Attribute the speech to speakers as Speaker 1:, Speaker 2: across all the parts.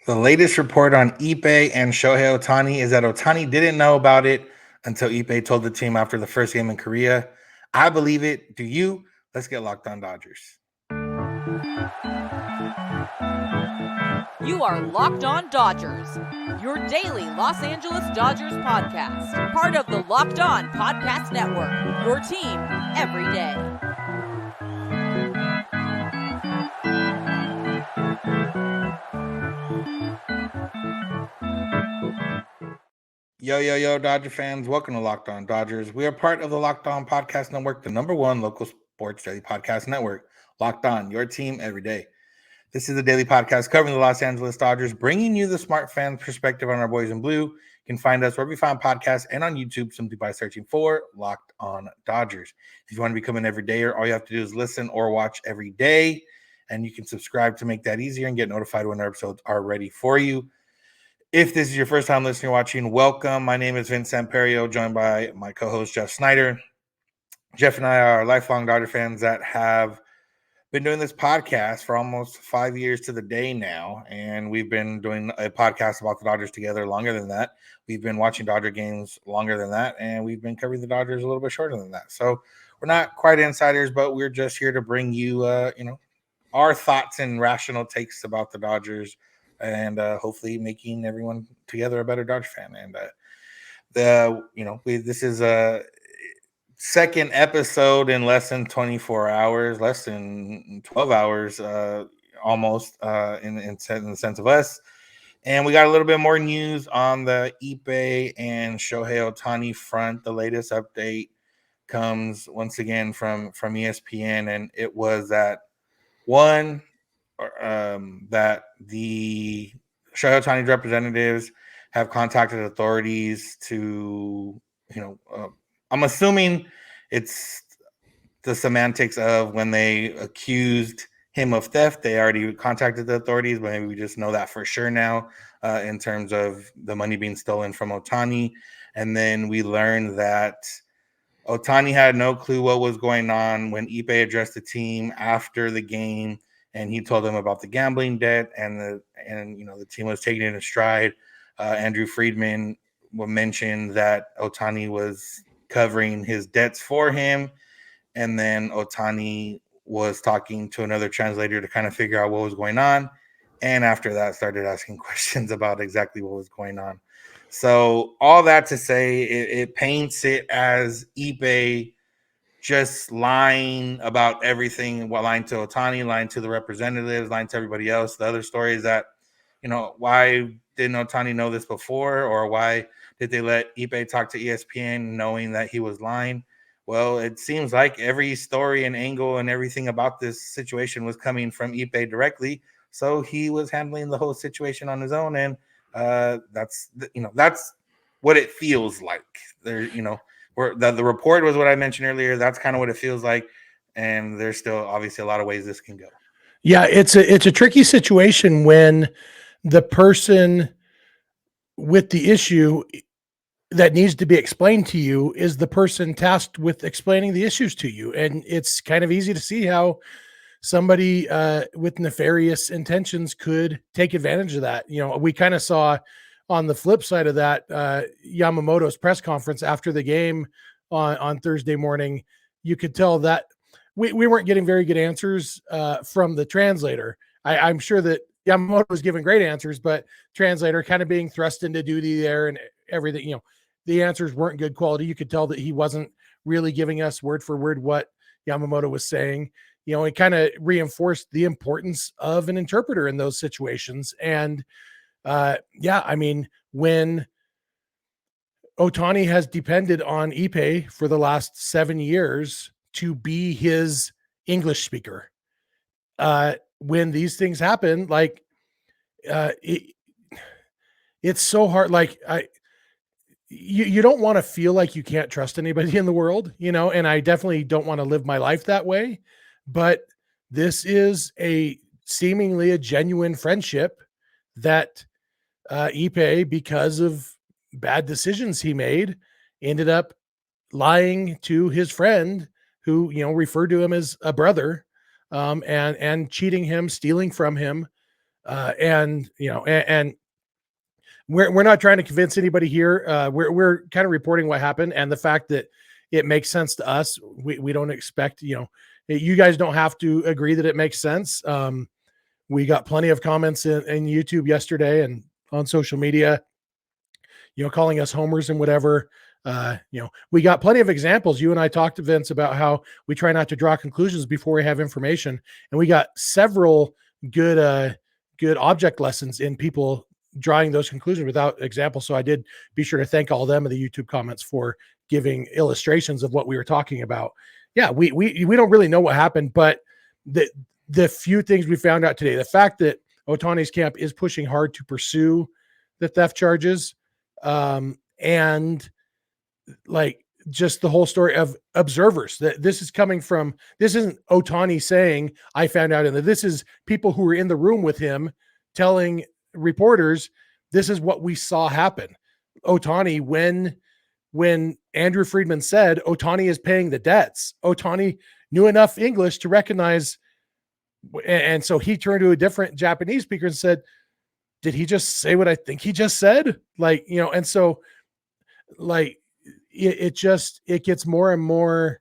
Speaker 1: The latest report on Ippei and Shohei Ohtani is that Ohtani didn't know about it until Ippei told the team after the first game in Korea. I believe it. Do you? Let's get locked on Dodgers.
Speaker 2: You are Locked On Dodgers, your daily Los Angeles Dodgers podcast. Part of the Locked On Podcast Network, your team every day.
Speaker 1: Yo, Dodger fans. Welcome to Locked On Dodgers. We are part of the Locked On Podcast Network, the number one local sports daily podcast network. Locked On, your team every day. This is a daily podcast covering the Los Angeles Dodgers, bringing you the smart fan perspective on our boys in blue. You can find us wherever you find podcasts and on YouTube simply by searching for Locked On Dodgers. If you want to become an everydayer, all you have to do is listen or watch every day, and you can subscribe to make that easier and get notified when our episodes are ready for you. If this is your first time listening or watching, welcome. My name is Vince Samperio, joined by my co-host Jeff Snyder. Jeff and I are lifelong Dodger fans that have been doing this podcast for almost 5 years to the day now, and we've been doing a podcast about the Dodgers together longer than that. We've been watching Dodger games longer than that, and we've been covering the Dodgers a little bit shorter than that. So we're not quite insiders, but we're just here to bring you, our thoughts and rational takes about the Dodgers, and hopefully making everyone together a better Dodger fan. And this is a second episode in less than 24 hours, less than 12 hours, almost in the sense of us. And we got a little bit more news on the Ippei and Shohei Ohtani front. The latest update comes once again from ESPN, and it was that that the Shohei Ohtani's representatives have contacted authorities to, I'm assuming it's the semantics of when they accused him of theft. They already contacted the authorities, but maybe we just know that for sure now in terms of the money being stolen from Ohtani. And then we learned that Ohtani had no clue what was going on when Ippei addressed the team after the game, and he told them about the gambling debt, and the team was taking it in stride. Andrew Friedman mentioned that Ohtani was covering his debts for him, and then Ohtani was talking to another translator to kind of figure out what was going on, and after that started asking questions about exactly what was going on. So all that to say, it paints it as Ippei just lying about everything, lying to Ohtani, lying to the representatives, lying to everybody else. The other story is that, why didn't Ohtani know this before, or why did they let Ippei talk to ESPN knowing that he was lying? Well, it seems like every story and angle and everything about this situation was coming from Ippei directly, so he was handling the whole situation on his own, and that's what it feels like. Where the report was what I mentioned earlier. That's kind of what it feels like, and there's still obviously a lot of ways this can go.
Speaker 3: Yeah, it's a tricky situation when the person with the issue that needs to be explained to you is the person tasked with explaining the issues to you, and it's kind of easy to see how somebody with nefarious intentions could take advantage of that. We kind of saw on the flip side of that, Yamamoto's press conference after the game on Thursday morning, you could tell that we weren't getting very good answers from the translator. I'm sure that Yamamoto was giving great answers, but translator kind of being thrust into duty there and everything, the answers weren't good quality. You could tell that he wasn't really giving us word for word what Yamamoto was saying. It kind of reinforced the importance of an interpreter in those situations. And when Ohtani has depended on Ippei for the last 7 years to be his English speaker, when these things happen, it's so hard. You don't want to feel like you can't trust anybody in the world, and I definitely don't want to live my life that way. But this is seemingly a genuine friendship that Ippei, because of bad decisions he made, ended up lying to his friend who, referred to him as a brother, and cheating him, stealing from him, And we're not trying to convince anybody here. We're kind of reporting what happened and the fact that it makes sense to us. We don't expect, you guys don't have to agree that it makes sense. We got plenty of comments in YouTube yesterday and on social media, calling us homers and whatever. We got plenty of examples. You and I talked to Vince about how we try not to draw conclusions before we have information. And we got several good object lessons in people drawing those conclusions without examples. So I did be sure to thank all of them in the YouTube comments for giving illustrations of what we were talking about. Yeah, we don't really know what happened, but the few things we found out today, the fact that Ohtani's camp is pushing hard to pursue the theft charges, and like just the whole story of observers that this is coming from. This isn't Ohtani saying I found out, and this is people who were in the room with him telling reporters this is what we saw happen. Ohtani, when Andrew Friedman said Ohtani is paying the debts, Ohtani knew enough English to recognize, and so he turned to a different Japanese speaker and said, did he just say what I think he just said? And so it gets more and more.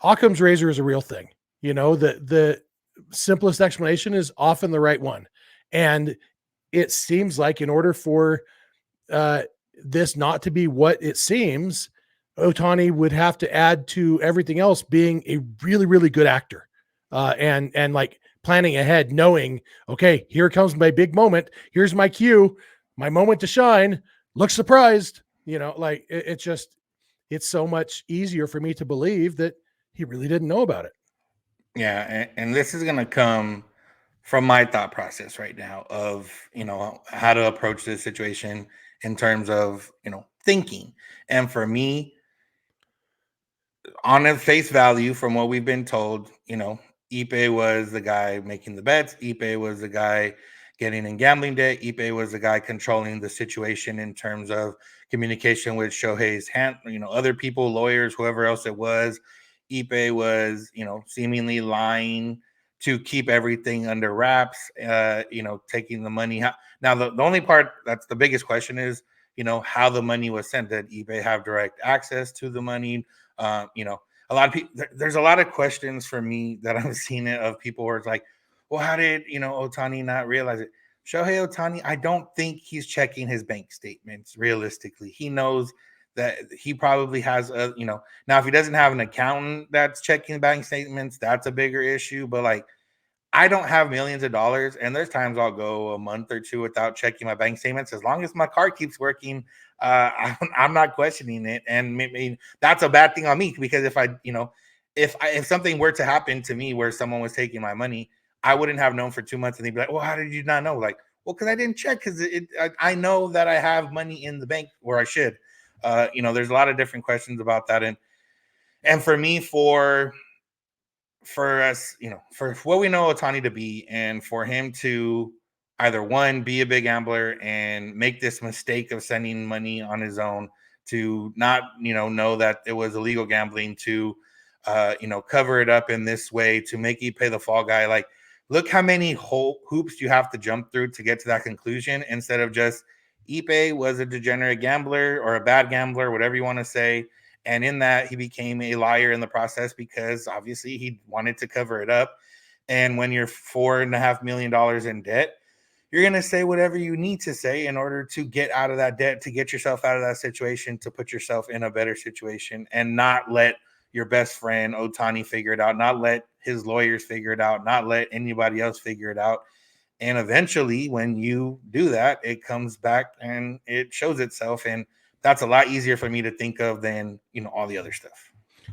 Speaker 3: Occam's razor is a real thing. The simplest explanation is often the right one. And it seems like in order for this not to be what it seems, Ohtani would have to add to everything else being a really, really good actor, and like planning ahead, knowing, okay, here comes my big moment. Here's my cue, my moment to shine. Look surprised. It's so much easier for me to believe that he really didn't know about it.
Speaker 1: Yeah. And this is going to come from my thought process right now of, how to approach this situation in terms of, thinking. And for me, on a face value, from what we've been told, Ippei was the guy making the bets. Ippei was the guy getting in gambling debt. Ippei was the guy controlling the situation in terms of communication with Shohei's other people, lawyers, whoever else it was. Ippei was, seemingly lying to keep everything under wraps, taking the money. Now, the only part that's the biggest question is, how the money was sent. Did Ippei have direct access to the money? A lot of people, there's a lot of questions for me that I'm seeing it of people where it's like, well, how did, Ohtani not realize it? Shohei Ohtani, I don't think he's checking his bank statements realistically. He knows that he probably has now if he doesn't have an accountant that's checking bank statements, that's a bigger issue. But I don't have millions of dollars, and there's times I'll go a month or two without checking my bank statements. As long as my card keeps working, I'm not questioning it. And maybe that's a bad thing on me, because if something were to happen to me where someone was taking my money, I wouldn't have known for 2 months, and they'd be like, well, how did you not know? Well, because I didn't check, because I know that I have money in the bank where I should. There's a lot of different questions about that. And for me, for us, for what we know Ohtani to be, and for him to either one, be a big gambler and make this mistake of sending money on his own, to not, know that it was illegal gambling, to, cover it up in this way, to make Ippei the fall guy. Look how many hoops you have to jump through to get to that conclusion, instead of just Ippei was a degenerate gambler or a bad gambler, whatever you want to say. And in that, he became a liar in the process, because obviously he wanted to cover it up. And when you're $4.5 million in debt, you're going to say whatever you need to say in order to get out of that debt, to get yourself out of that situation, to put yourself in a better situation, and not let your best friend Ohtani figure it out, not let his lawyers figure it out, not let anybody else figure it out. And eventually, when you do that, it comes back and it shows itself. And that's a lot easier for me to think of than, all the other stuff.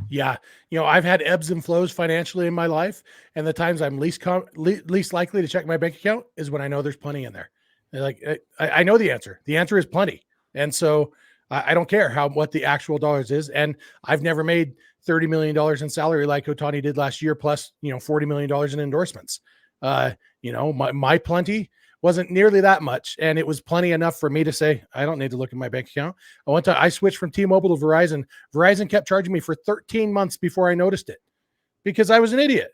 Speaker 3: Yeah. I've had ebbs and flows financially in my life, and the times I'm least likely to check my bank account is when I know there's plenty in there. I know the answer. The answer is plenty. And so I don't care what the actual dollars is. And I've never made $30 million in salary like Ohtani did last year, plus, $40 million in endorsements. My plenty wasn't nearly that much, and it was plenty enough for me to say, I don't need to look at my bank account. I switched from T-Mobile to Verizon. Verizon kept charging me for 13 months before I noticed it, because I was an idiot,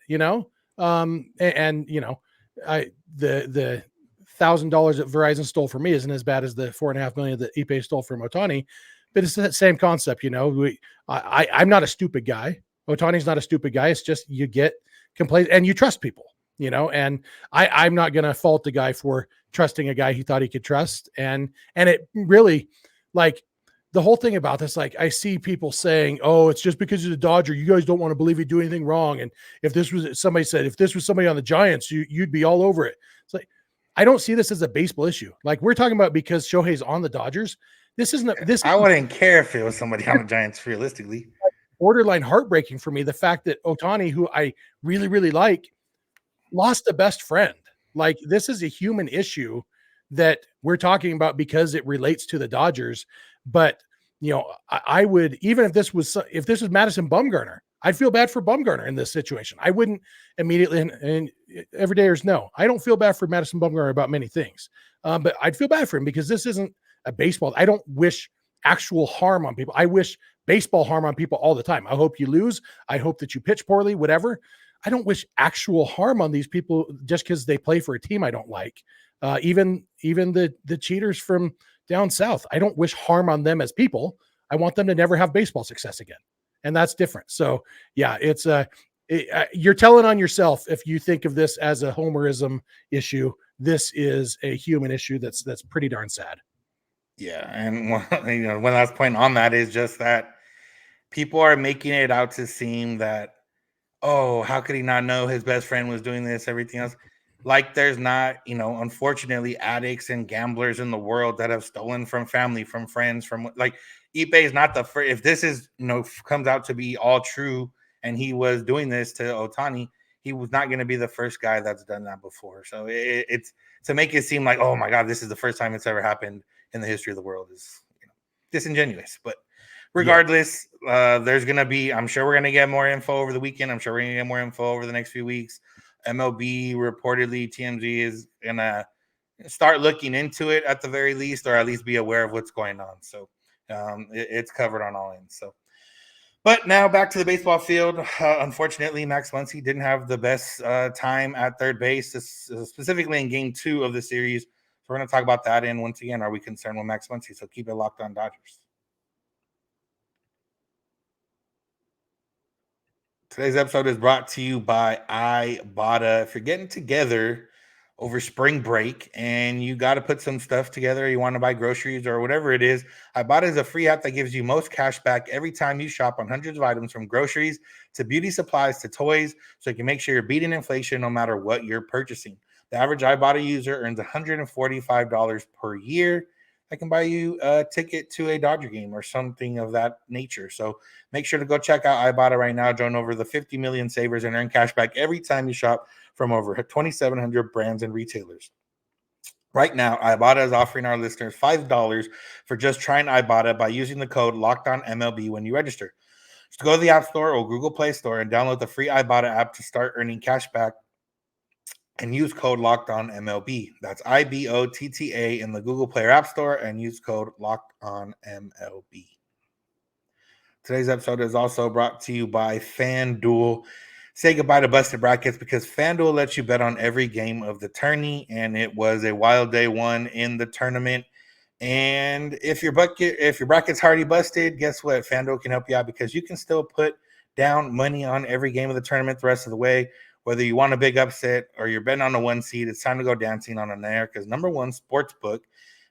Speaker 3: the $1,000 that Verizon stole from me isn't as bad as the $4.5 million that Ippei stole from Ohtani, but it's that same concept. I'm not a stupid guy. Otani's not a stupid guy. It's just you get complacent and you trust people, and I'm not going to fault the guy for trusting a guy he thought he could trust. And it really, like, the whole thing about this, like, I see people saying, oh, it's just because he's a Dodger, you guys don't want to believe he'd do anything wrong. And if this was somebody on the Giants, you'd be all over it. It's like, I don't see this as a baseball issue. Like, we're talking about because Shohei's on the Dodgers. This isn't this.
Speaker 1: I wouldn't care if it was somebody on the Giants, realistically.
Speaker 3: Borderline heartbreaking for me, the fact that Ohtani, who I really, really like, lost a best friend. Like, this is a human issue that we're talking about because it relates to the Dodgers. But, I would, even if this was Madison Bumgarner, I'd feel bad for Bumgarner in this situation. I wouldn't immediately, and everydayers know, I don't feel bad for Madison Bumgarner about many things. But I'd feel bad for him because this isn't a baseball. I don't wish actual harm on people. I wish baseball harm on people all the time. I hope you lose. I hope that you pitch poorly, whatever. I don't wish actual harm on these people just because they play for a team I don't like. Even the cheaters from down south, I don't wish harm on them as people. I want them to never have baseball success again. And that's different. So yeah, it's you're telling on yourself if you think of this as a homerism issue. This is a human issue that's pretty darn sad.
Speaker 1: Yeah, and one last point on that is just that people are making it out to seem that, oh, how could he not know his best friend was doing this, everything else? Like, there's not, unfortunately, addicts and gamblers in the world that have stolen from family, from friends, from, like, Ippei is not the first. If this is, comes out to be all true and he was doing this to Ohtani, he was not going to be the first guy that's done that before. So it's to make it seem like, oh my God, this is the first time it's ever happened in the history of the world is disingenuous. But regardless, there's going to be, I'm sure we're going to get more info over the weekend. I'm sure we're going to get more info over the next few weeks. MLB reportedly, TMZ is going to start looking into it at the very least, or at least be aware of what's going on. So it's covered on all ends. So, but now back to the baseball field. Unfortunately, Max Muncy didn't have the best time at third base, specifically in Game 2 of the series. So we're going to talk about that. And once again, are we concerned with Max Muncy? So keep it locked on Dodgers. Today's episode is brought to you by Ibotta. If you're getting together over spring break and you got to put some stuff together, you want to buy groceries or whatever it is, Ibotta is a free app that gives you most cash back every time you shop on hundreds of items, from groceries to beauty supplies to toys, so you can make sure you're beating inflation no matter what you're purchasing. The average Ibotta user earns $145 per year. I can buy you a ticket to a Dodger game or something of that nature. So make sure to go check out Ibotta right now. Join over the 50 million savers and earn cash back every time you shop from over 2,700 brands and retailers. Right now, Ibotta is offering our listeners $5 for just trying Ibotta by using the code LOCKEDONMLB when you register. Just go to the App Store or Google Play Store and download the free Ibotta app to start earning cash back, and use code LOCKEDONMLB. That's IBOTTA in the Google Play or App Store, and use code LOCKEDONMLB. Today's episode is also brought to you by FanDuel. Say goodbye to busted brackets, because FanDuel lets you bet on every game of the tourney, and it was a wild day one in the tournament. And if your bracket's already busted, guess what? FanDuel can help you out, because you can still put down money on every game of the tournament the rest of the way. Whether you want a big upset or you're betting on the one seed, it's time to go dancing on America's #1 sports book.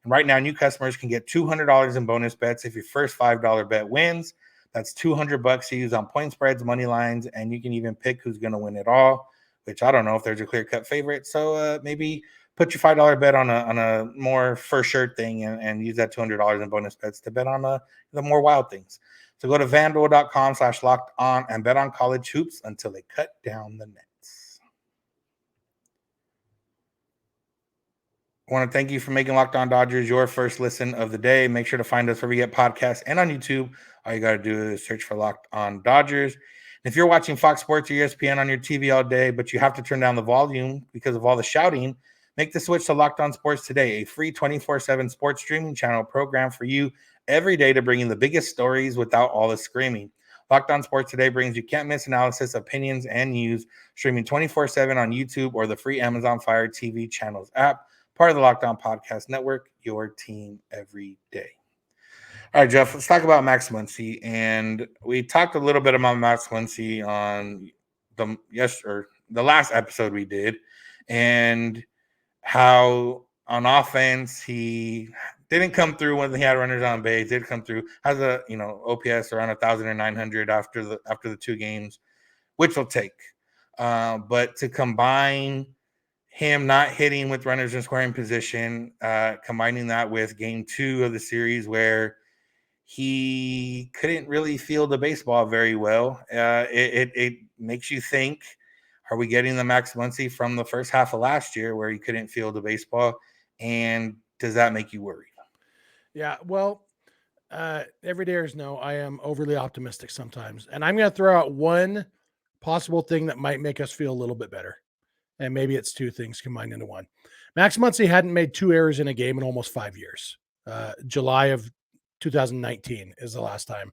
Speaker 1: And right now, new customers can get $200 in bonus bets if your first $5 bet wins. That's $200 to use on point spreads, money lines, and you can even pick who's going to win it all, which I don't know if there's a clear-cut favorite. So maybe put your $5 bet on a more for sure thing and use that $200 in bonus bets to bet on the more wild things. So go to FanDuel.com/locked-on and bet on college hoops until they cut down the net. I want to thank you for making Locked On Dodgers your first listen of the day. Make sure to find us wherever you get podcasts and on YouTube. All you got to do is search for Locked On Dodgers. And if you're watching Fox Sports or ESPN on your TV all day, but you have to turn down the volume because of all the shouting, make the switch to Locked On Sports today, a free 24/7 sports streaming channel program for you every day to bring you the biggest stories without all the screaming. Locked On Sports Today brings you can't miss analysis, opinions, and news, streaming 24/7 on YouTube or the free Amazon Fire TV channels app, part of the Locked On Podcast Network, your team every day. All right, Jeff, let's talk about Max Muncy. And we talked a little bit about Max Muncy on the last episode we did, and how on offense he didn't come through when he had runners on base. Did come through, has a OPS around 1,000 or 900 after the 2 games, which will take. But to combine him not hitting with runners in scoring position, combining that with game 2 of the series where he couldn't really field the baseball very well, it makes you think, are we getting the Max Muncy from the first half of last year where he couldn't field the baseball? And does that make you worried?
Speaker 3: Yeah, well, everydayers know I am overly optimistic sometimes. And I'm going to throw out one possible thing that might make us feel a little bit better. And maybe it's 2 things combined into one. Max Muncy hadn't made 2 errors in a game in almost 5 years. July of 2019 is the last time.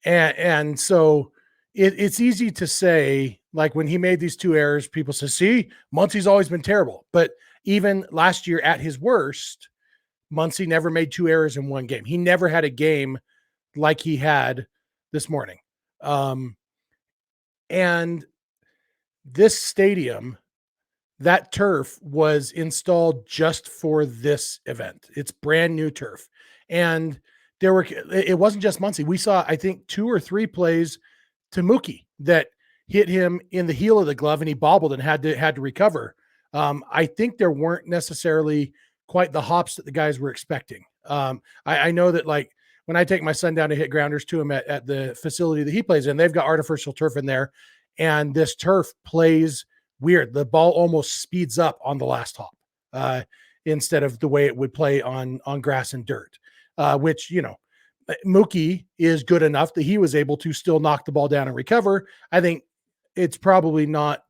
Speaker 3: And so it's easy to say, like when he made these 2 errors, people say, see, Muncy's always been terrible. But even last year at his worst, Muncy never made 2 errors in one game. He never had a game like he had this morning. And this stadium, that turf was installed just for this event. It's brand new turf. And it wasn't just Muncy. We saw, I think, 2 or 3 plays to Mookie that hit him in the heel of the glove and he bobbled and had to recover. I think there weren't necessarily quite the hops that the guys were expecting. I know that, like, when I take my son down to hit grounders to him at the facility that he plays in, they've got artificial turf in there, and this turf plays weird. The ball almost speeds up on the last hop instead of the way it would play on grass and dirt, which, Mookie is good enough that he was able to still knock the ball down and recover. I think it's probably not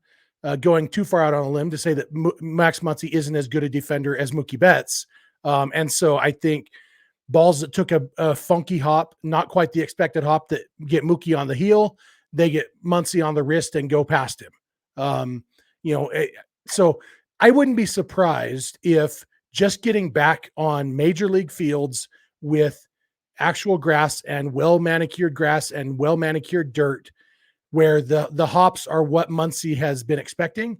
Speaker 3: going too far out on a limb to say that Max Muncy isn't as good a defender as Mookie Betts. And so I think balls that took a funky hop, not quite the expected hop that get Mookie on the heel, they get Muncy on the wrist and go past him. So I wouldn't be surprised if just getting back on major league fields with actual grass and well-manicured grass and well-manicured dirt, where the hops are what Muncy has been expecting,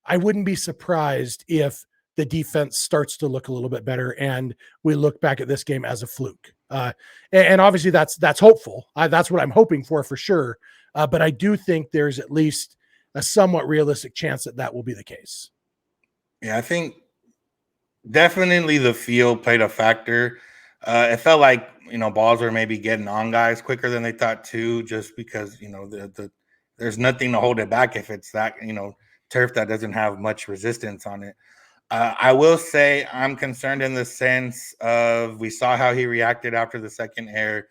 Speaker 3: I wouldn't be surprised if the defense starts to look a little bit better and we look back at this game as a fluke. And obviously that's hopeful. That's what I'm hoping for sure. But I do think there's at least a somewhat realistic chance that will be the case.
Speaker 1: Yeah, I think definitely the field played a factor. It felt like, balls were maybe getting on guys quicker than they thought too, just because, there's nothing to hold it back if it's that, turf that doesn't have much resistance on it. I will say I'm concerned in the sense of, we saw how he reacted after the second error,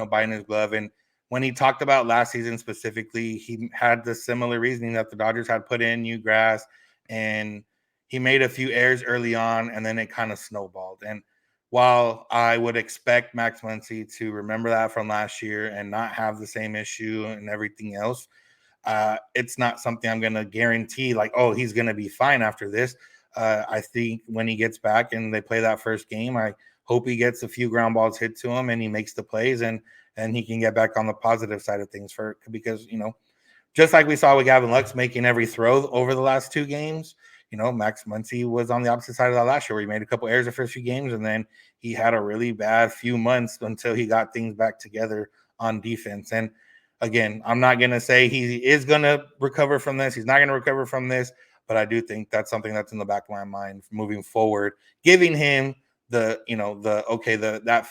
Speaker 1: biting his glove. And when he talked about last season specifically, he had the similar reasoning that the Dodgers had put in new grass and he made a few errors early on and then it kind of snowballed. And while I would expect Max Muncy to remember that from last year and not have the same issue and everything else, it's not something I'm going to guarantee like, oh, he's going to be fine after this. I think when he gets back and they play that first game, I hope he gets a few ground balls hit to him and he makes the plays and he can get back on the positive side of things because, just like we saw with Gavin Lux making every throw over the last 2 games, Max Muncy was on the opposite side of that last year where he made a couple errors the first few games and then he had a really bad few months until he got things back together on defense. And again, I'm not going to say he is going to recover from this. He's not going to recover from this, but I do think that's something that's in the back of my mind moving forward, giving him that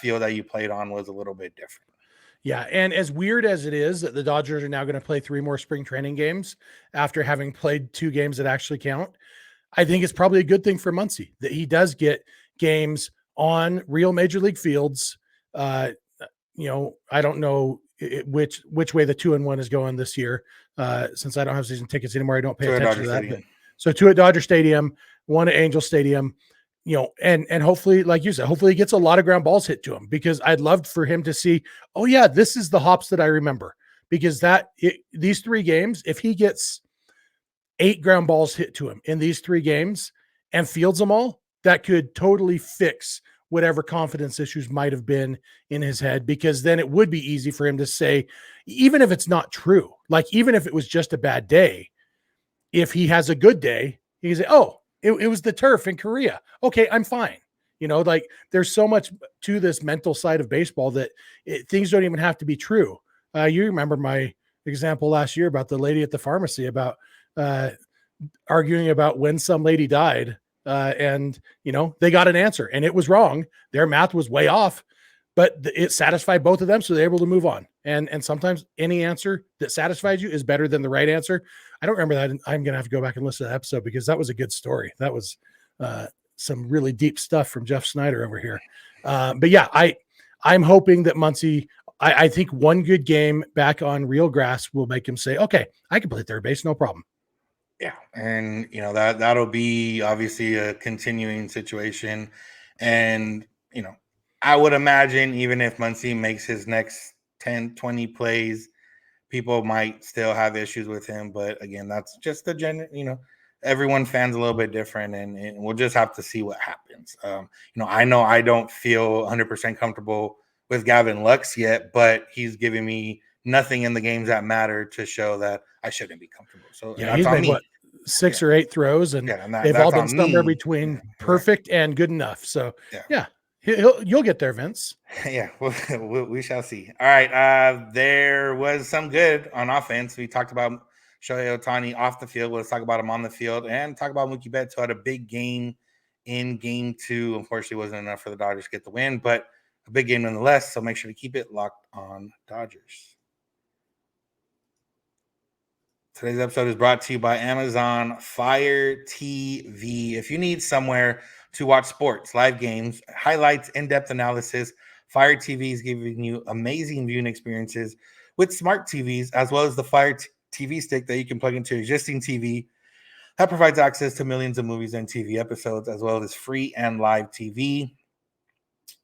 Speaker 1: field that you played on was a little bit different.
Speaker 3: Yeah, and as weird as it is that the Dodgers are now going to play 3 more spring training games after having played 2 games that actually count, I think it's probably a good thing for Muncy that he does get games on real major league fields. I don't know which way the 2-1 is going this year. Since I don't have season tickets anymore, I don't pay attention to that. So 2 at Dodger Stadium, 1 at Angel Stadium. and hopefully, like you said, hopefully he gets a lot of ground balls hit to him, because I'd love for him to see, oh yeah, this is the hops that I remember, because these 3 games, if he gets 8 ground balls hit to him in these 3 games and fields them all, that could totally fix whatever confidence issues might have been in his head, because then it would be easy for him to say, even if it's not true, like even if it was just a bad day, if he has a good day, he can say, oh, it was the turf in Korea. Okay, I'm fine. Like there's so much to this mental side of baseball that things don't even have to be true. You remember my example last year about the lady at the pharmacy about arguing about when some lady died. And they got an answer and it was wrong. Their math was way off, but it satisfied both of them. So they're able to move on. And sometimes any answer that satisfies you is better than the right answer. I don't remember that. I'm going to have to go back and listen to that episode, because that was a good story. That was some really deep stuff from Jeff Snyder over here. But yeah, I'm hoping that Muncy, I think one good game back on real grass will make him say, okay, I can play third base. No problem.
Speaker 1: Yeah. And that'll be obviously a continuing situation. And, I would imagine even if Muncy makes his next 10, 20 plays, people might still have issues with him. But again, that's just the everyone fans a little bit different, and we'll just have to see what happens. I know I don't feel 100% comfortable with Gavin Lux yet, but he's giving me nothing in the games that matter to show that I shouldn't be comfortable. So
Speaker 3: yeah, he's made what, 6 or 8 throws, and they've all been somewhere between perfect and good enough. So yeah. You'll get there, Vince.
Speaker 1: Yeah, we shall see. All right. There was some good on offense. We talked about Shohei Ohtani off the field. Let's talk about him on the field and talk about Mookie Betts, who had a big game in game 2. Unfortunately, wasn't enough for the Dodgers to get the win, but a big game nonetheless. So make sure to keep it locked on Dodgers. Today's episode is brought to you by Amazon Fire TV. If you need somewhere to watch sports, live games, highlights, in-depth analysis, Fire TV is giving you amazing viewing experiences with smart TVs, as well as the Fire TV stick that you can plug into your existing TV. That provides access to millions of movies and TV episodes, as well as free and live TV.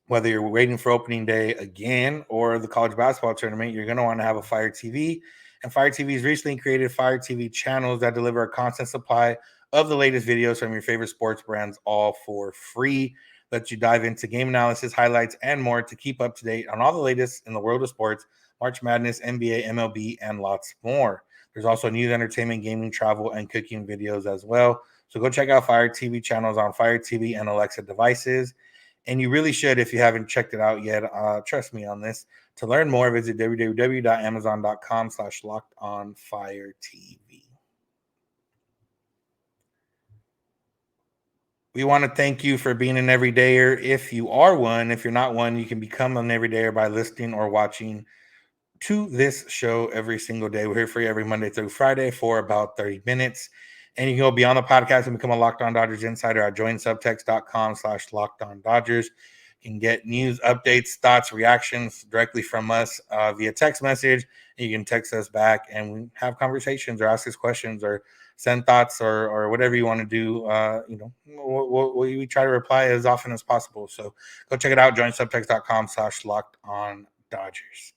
Speaker 1: Whether you're waiting for opening day again or the college basketball tournament, you're going to want to have a Fire TV. And Fire TV's recently created Fire TV channels that deliver a constant supply of the latest videos from your favorite sports brands, all for free. Let you dive into game analysis, highlights, and more to keep up to date on all the latest in the world of sports, March Madness, NBA, MLB, and lots more. There's also news, entertainment, gaming, travel, and cooking videos as well. So go check out Fire TV channels on Fire TV and Alexa devices. And you really should if you haven't checked it out yet. Trust me on this. To learn more, visit www.amazon.com/lockedonfiretv. We want to thank you for being an everydayer. If you are one, if you're not one, you can become an everydayer by listening or watching to this show every single day. We're here for you every Monday through Friday for about 30 minutes. And you can go beyond the podcast and become a Locked On Dodgers insider at joinsubtext.com/LockedOnDodgers. You can get news, updates, thoughts, reactions directly from us via text message. You can text us back and we have conversations or ask us questions or send thoughts or whatever you want to do. We try to reply as often as possible. So go check it out, joinsubtext.com/LockedOnDodgers.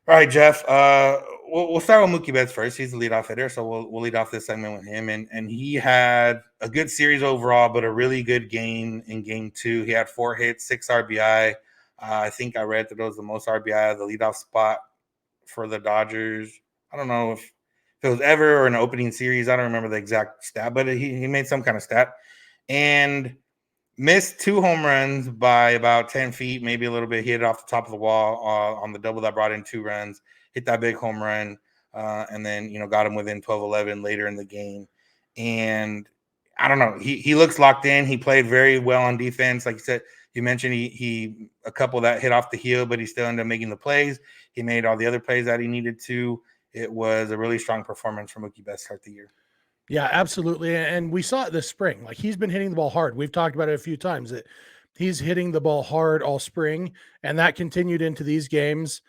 Speaker 1: All right, Jeff. We'll start with Mookie Betts first. He's the leadoff hitter, so we'll lead off this segment with him. And he had a good series overall, but a really good game in game 2. He had 4 hits, 6 RBI. I think I read that it was the most RBI of the leadoff spot for the Dodgers. I don't know if it was ever or an opening series. I don't remember the exact stat, but he made some kind of stat. And missed 2 home runs by about 10 feet, maybe a little bit. He hit it off the top of the wall on the double that brought in 2 runs, hit that big home run, and then, got him within 12-11 later in the game. And I don't know. He looks locked in. He played very well on defense. Like you said, you mentioned he a couple that hit off the heel, but he still ended up making the plays. He made all the other plays that he needed to. It was a really strong performance from Mookie Betts to start the year.
Speaker 3: Yeah, absolutely. And we saw it this spring. Like, he's been hitting the ball hard. We've talked about it a few times that he's hitting the ball hard all spring, and that continued into these games.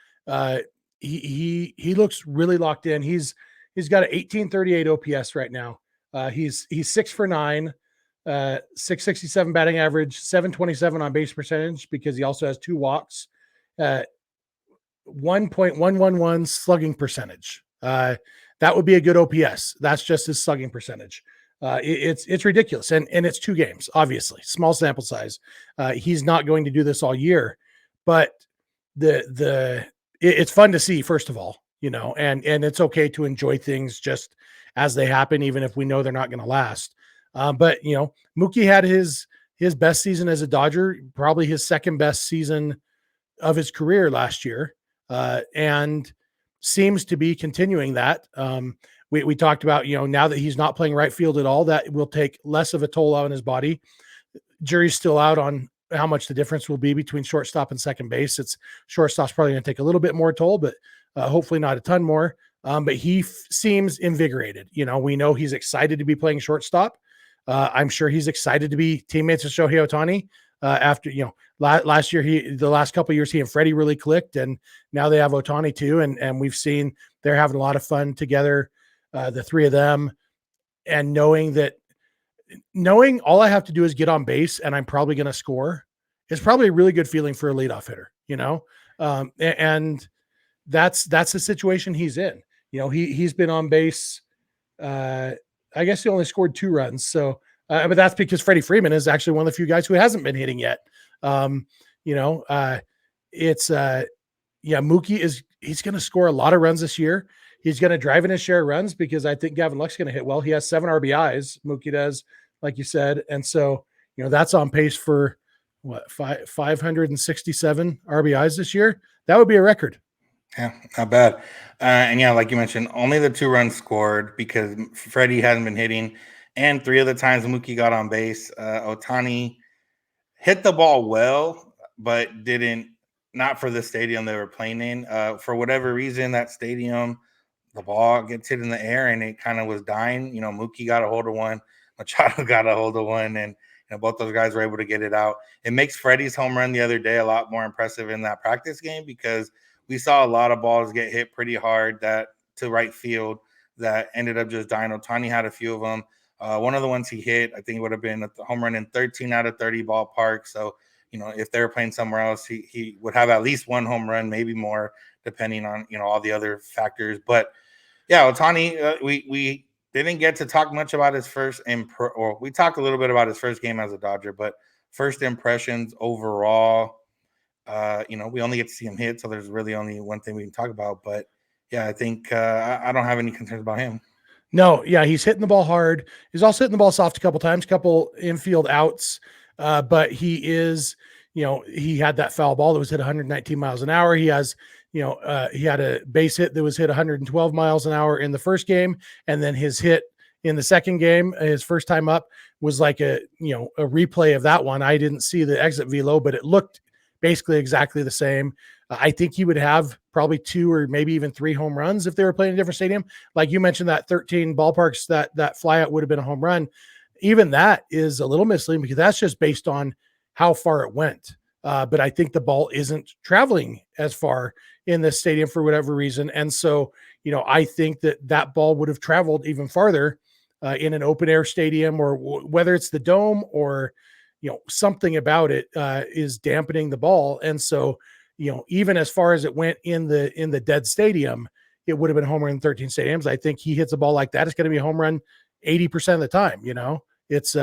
Speaker 3: He looks really locked in. He's got an 1838 OPS right now. He's 6 for 9 .667 batting average, .727 on base percentage because he also has 2 walks, 1.111 slugging percentage. That would be a good OPS. That's just his slugging percentage. It's ridiculous, and it's 2 games, obviously, small sample size. He's not going to do this all year, but it's fun to see, first of all, and it's okay to enjoy things just as they happen, even if we know they're not going to last. But Mookie had his best season as a Dodger, probably his second best season of his career last year, and seems to be continuing that. We talked about, now that he's not playing right field at all, that will take less of a toll on his body. Jury's still out on how much the difference will be between shortstop and second base. Shortstop's probably going to take a little bit more toll, but hopefully not a ton more. But he seems invigorated. We know he's excited to be playing shortstop. I'm sure he's excited to be teammates with Shohei Ohtani. After, last year, the last couple of years, he and Freddie really clicked, and now they have Ohtani too. And we've seen they're having a lot of fun together, the 3 of them, and knowing all I have to do is get on base and I'm probably going to score is probably a really good feeling for a leadoff hitter, and that's the situation he's in. He's been on base. I guess he only scored 2 runs. So, but that's because Freddie Freeman is actually one of the few guys who hasn't been hitting yet. Mookie he's going to score a lot of runs this year. He's going to drive in his share of runs because I think Gavin Luck's going to hit well. He has 7 RBIs. Mookie does, like you said. And so, that's on pace for 567 RBIs this year. That would be a record.
Speaker 1: Yeah, not bad. And like you mentioned, only the 2 runs scored because Freddie hasn't been hitting. And 3 of the times Mookie got on base, Ohtani hit the ball well, but not for the stadium they were playing in. For whatever reason, that stadium, the ball gets hit in the air and it kind of was dying. Mookie got a hold of one, Machado got a hold of one, and both those guys were able to get it out. It makes Freddie's home run the other day a lot more impressive in that practice game because we saw a lot of balls get hit pretty hard to right field that ended up just dying. Ohtani had a few of them. One of the ones he hit, I think it would have been a home run in 13 out of 30 ballparks. So, if they were playing somewhere else, he would have at least 1 home run, maybe more, depending on, all the other factors. But yeah, Ohtani, we didn't get to talk much about his we talked a little bit about his first game as a Dodger, but first impressions overall, we only get to see him hit. So there's really only one thing we can talk about. But yeah, I think I don't have any concerns about him.
Speaker 3: No, yeah, he's hitting the ball hard. He's also hitting the ball soft a couple times, couple infield outs. But he is, he had that foul ball that was hit 119 miles an hour. He has, he had a base hit that was hit 112 miles an hour in the first game. And then his hit in the second game, his first time up, was like a replay of that one. I didn't see the exit velo, but it looked basically exactly the same. I think he would have probably 2 or maybe even 3 home runs if they were playing a different stadium. Like you mentioned, that 13 ballparks, that flyout would have been a home run. Even that is a little misleading because that's just based on how far it went. But I think the ball isn't traveling as far in this stadium for whatever reason. And so, I think that ball would have traveled even farther in an open air stadium, or whether it's the dome or, something about it is dampening the ball. And so, even as far as it went in the dead stadium, it would have been home run in 13 stadiums. I think he hits a ball like that, it's going to be a home run 80% of the time. It's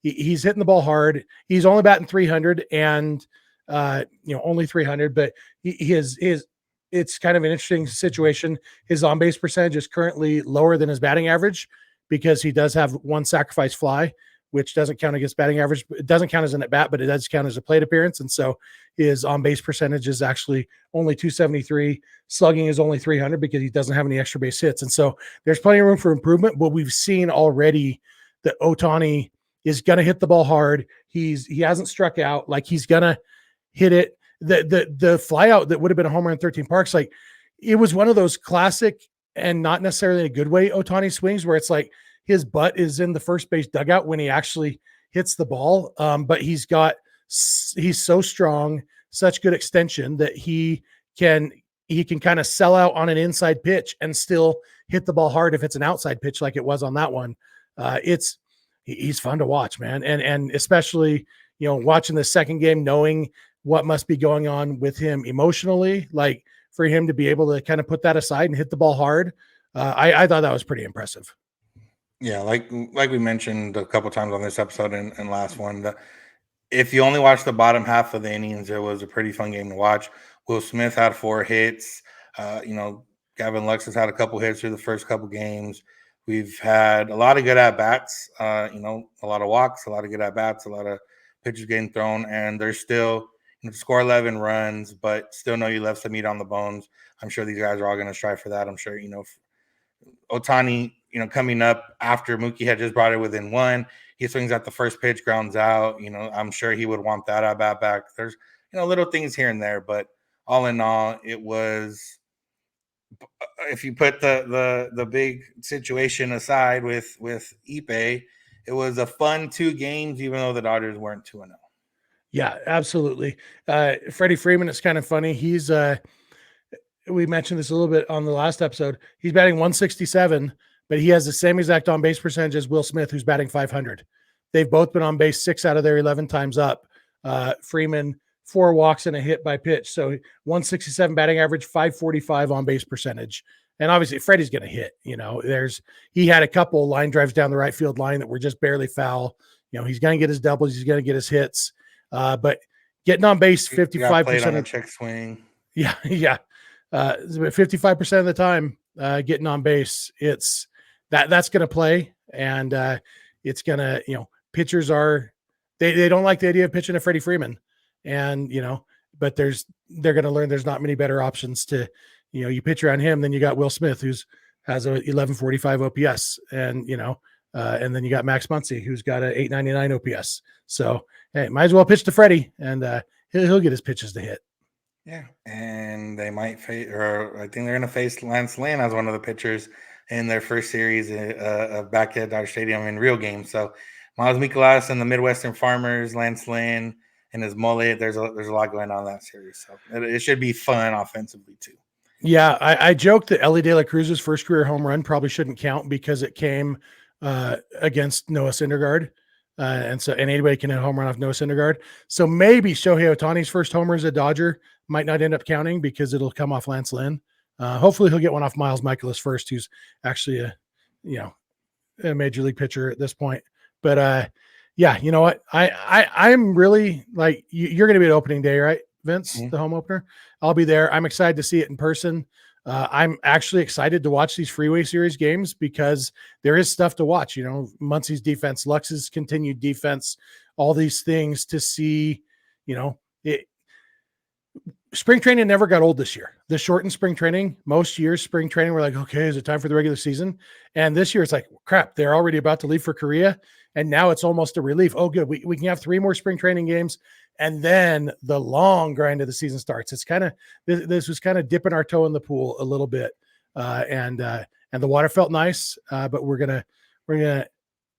Speaker 3: he's hitting the ball hard. He's only batting 300 and only 300, but it's kind of an interesting situation. His on base percentage is currently lower than his batting average because he does have 1 sacrifice fly, which doesn't count against batting average. It doesn't count as an at bat, but it does count as a plate appearance. And so his on base percentage is actually only 273. Slugging is only 300 because he doesn't have any extra base hits. And so there's plenty of room for improvement, but we've seen already that Ohtani is going to hit the ball hard. He hasn't struck out. Like, he's going to hit it. The fly out that would have been a home run in 13 parks, like, it was one of those classic and not necessarily in a good way Ohtani swings where it's like his butt is in the first base dugout when he actually hits the ball. But he's so strong, such good extension that he can kind of sell out on an inside pitch and still hit the ball hard if it's an outside pitch like it was on that one. he's fun to watch, man. And especially, watching the second game, knowing what must be going on with him emotionally, like for him to be able to kind of put that aside and hit the ball hard. I thought that was pretty impressive.
Speaker 1: Yeah, like we mentioned a couple times on this episode and last one, if you only watch the bottom half of the innings, it was a pretty fun game to watch. Will Smith had 4 hits. Gavin Lux has had a couple hits through the first couple games. We've had a lot of good at bats. A lot of walks, a lot of good at bats, a lot of pitches getting thrown, and there's still score 11 runs, but still know you left some meat on the bones. I'm sure these guys are all going to strive for that. I'm sure Otani, coming up after Mookie had just brought it within 1, he swings at the first pitch, grounds out. I'm sure he would want that at bat back. There's, little things here and there, but all in all, it was, if you put the big situation aside with Ippei, it was a fun 2 games, even though the Dodgers weren't 2-0.
Speaker 3: Yeah, absolutely. Freddie Freeman, it's kind of funny. He's, we mentioned this a little bit on the last episode. He's batting 167, but he has the same exact on base percentage as Will Smith, who's batting 500. They've both been on base 6 out of their 11 times up. Freeman, 4 walks and a hit by pitch. So 167 batting average, 545 on base percentage. And obviously Freddie's going to hit, he had a couple line drives down the right field line that were just barely foul. He's going to get his doubles. He's going to get his hits. But getting on base 55%
Speaker 1: on a check swing.
Speaker 3: Yeah. 55% of the time, getting on base, it's that's going to play. And it's going to, pitchers are, they don't like the idea of pitching to Freddie Freeman. And, but they're going to learn there's not many better options to, you pitch around him. Then you got Will Smith, has a 1145 OPS, and, and then you got Max Muncy, who's got a 899 OPS. So, hey, might as well pitch to Freddie, and he'll get his pitches to hit.
Speaker 1: Yeah, and they might face, or I think they're going to face Lance Lynn as one of the pitchers in their first series back at Dodger Stadium in real games. So, Miles Mikolas and the Midwestern Farmers, Lance Lynn and his mullet. There's a lot going on in that series, so it should be fun offensively too.
Speaker 3: Yeah, I joked that Ellie De La Cruz's first career home run probably shouldn't count because it came against Noah Syndergaard. And anybody can hit a home run off Noah Syndergaard. So maybe Shohei Ohtani's first homer as a Dodger might not end up counting because it'll come off Lance Lynn. Hopefully he'll get one off Miles Mikolas first, who's actually a major league pitcher at this point. But yeah, you know what? I'm really like, you're going to be at opening day, right, Vince? Mm-hmm. The home opener. I'll be there. I'm excited to see it in person. I'm actually excited to watch these Freeway Series games because there is stuff to watch. Muncy's defense, Lux's continued defense, all these things to see. Spring training never got old this year. The shortened spring training, most years spring training, we're like, okay, is it time for the regular season? And this year it's like, crap, they're already about to leave for Korea. And now it's almost a relief. Oh, good. We can have 3 more spring training games. And then the long grind of the season starts. It's kind of, this was kind of dipping our toe in the pool a little bit. And the water felt nice. But we're going to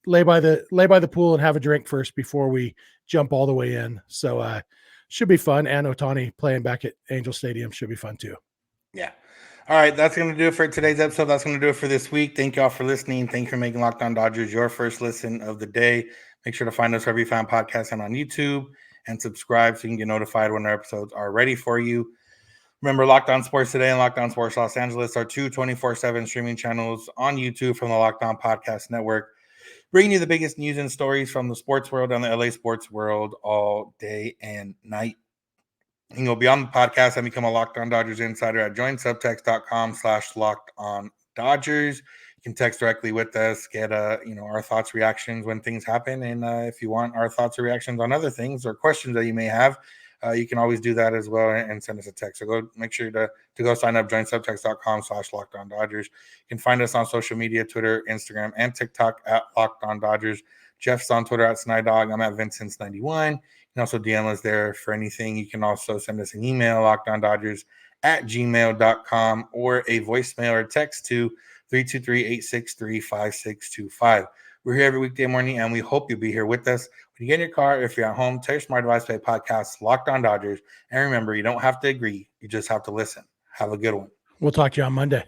Speaker 3: lay by the pool and have a drink first before we jump all the way in. So, should be fun. And Ohtani playing back at Angel Stadium should be fun too.
Speaker 1: Yeah. All right. That's going to do it for today's episode. That's going to do it for this week. Thank you all for listening. Thank you for making Locked On Dodgers your first listen of the day. Make sure to find us wherever you find podcasts and on YouTube, and subscribe so you can get notified when our episodes are ready for you. Remember, Locked On Sports Today and Locked On Sports Los Angeles are 2 24/7 streaming channels on YouTube from the Locked On Podcast Network, bringing you the biggest news and stories from the sports world and the LA sports world all day and night. You can go beyond the podcast and become a Locked On Dodgers insider at joinsubtext.com/LockedOnDodgers. You can text directly with us, get our thoughts, reactions when things happen. And if you want our thoughts or reactions on other things or questions that you may have, you can always do that as well and send us a text. So go make sure to go sign up, joinsubtext.com/LockedOnDodgers. You can find us on social media, Twitter, Instagram, and TikTok at Locked On Dodgers. Jeff's on Twitter at SnyDog. I'm at Vincents91. You can also DM us there for anything. You can also send us an email, lockedondodgers@gmail.com, or a voicemail or text to 323-863-5625. We're here every weekday morning, and we hope you'll be here with us. When you get in your car, if you're at home, tell your smart device to play podcasts Locked On Dodgers. And remember, you don't have to agree. You just have to listen. Have a good one.
Speaker 3: We'll talk to you on Monday.